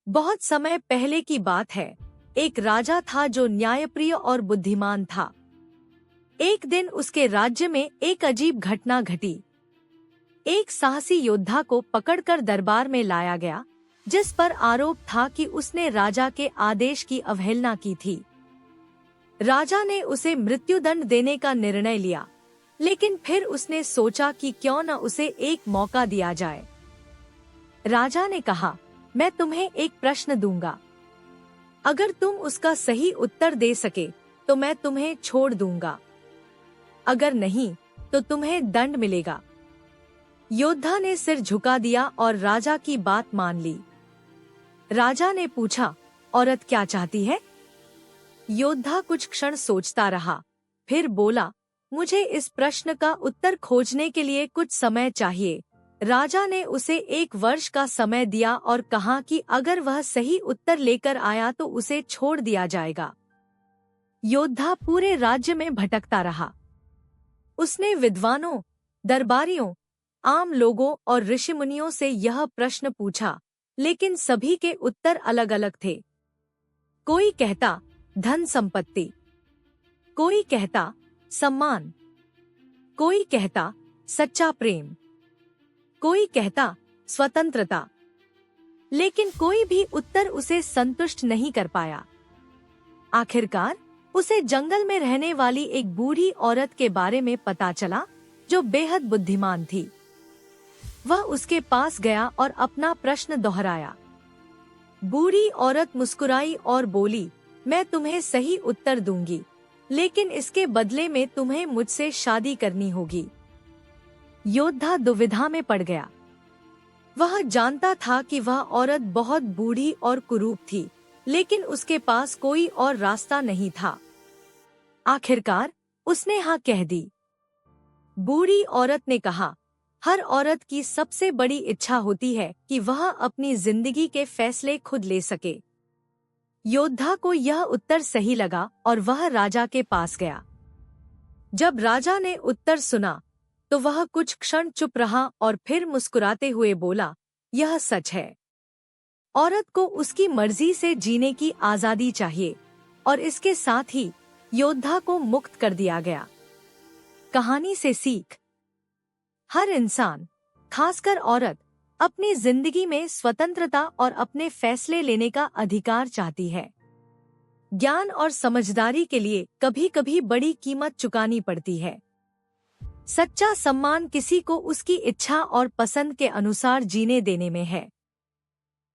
बहुत समय पहले की बात है। एक राजा था जो न्यायप्रिय और बुद्धिमान था। एक दिन उसके राज्य में एक अजीब घटना घटी। एक साहसी योद्धा को पकड़कर दरबार में लाया गया, जिस पर आरोप था कि उसने राजा के आदेश की अवहेलना की थी। राजा ने उसे मृत्युदंड देने का निर्णय लिया, लेकिन फिर उसने सोचा कि क्यों न उसे एक मौका दिया जाए। राजा ने कहा, मैं तुम्हें एक प्रश्न दूंगा। अगर तुम उसका सही उत्तर दे सके तो मैं तुम्हें छोड़ दूंगा, अगर नहीं तो तुम्हें दंड मिलेगा। योद्धा ने सिर झुका दिया और राजा की बात मान ली। राजा ने पूछा, औरत क्या चाहती है? योद्धा कुछ क्षण सोचता रहा, फिर बोला, मुझे इस प्रश्न का उत्तर खोजने के लिए कुछ समय चाहिए। राजा ने उसे 1 वर्ष का समय दिया और कहा कि अगर वह सही उत्तर लेकर आया तो उसे छोड़ दिया जाएगा। योद्धा पूरे राज्य में भटकता रहा। उसने विद्वानों, दरबारियों, आम लोगों और ऋषिमुनियों से यह प्रश्न पूछा, लेकिन सभी के उत्तर अलग अलग थे। कोई कहता धन संपत्ति, कोई कहता सम्मान, कोई कहता सच्चा प्रेम, कोई कहता स्वतंत्रता, लेकिन कोई भी उत्तर उसे संतुष्ट नहीं कर पाया। आखिरकार उसे जंगल में रहने वाली एक बूढ़ी औरत के बारे में पता चला, जो बेहद बुद्धिमान थी। वह उसके पास गया और अपना प्रश्न दोहराया। बूढ़ी औरत मुस्कुराई और बोली, मैं तुम्हें सही उत्तर दूंगी, लेकिन इसके बदले में तुम्हें मुझसे शादी करनी होगी। योद्धा दुविधा में पड़ गया। वह जानता था कि वह औरत बहुत बूढ़ी और कुरूप थी, लेकिन उसके पास कोई और रास्ता नहीं था। आखिरकार उसने हाँ कह दी। बूढ़ी औरत ने कहा, हर औरत की सबसे बड़ी इच्छा होती है कि वह अपनी जिंदगी के फैसले खुद ले सके। योद्धा को यह उत्तर सही लगा और वह राजा के पास गया। जब राजा ने उत्तर सुना तो वह कुछ क्षण चुप रहा और फिर मुस्कुराते हुए बोला, यह सच है। औरत को उसकी मर्जी से जीने की आजादी चाहिए, और इसके साथ ही योद्धा को मुक्त कर दिया गया। कहानी से सीख, हर इंसान, खासकर औरत, अपनी जिंदगी में स्वतंत्रता और अपने फैसले लेने का अधिकार चाहती है। ज्ञान और समझदारी के लिए कभी कभी बड़ी कीमत चुकानी पड़ती है। सच्चा सम्मान किसी को उसकी इच्छा और पसंद के अनुसार जीने देने में है।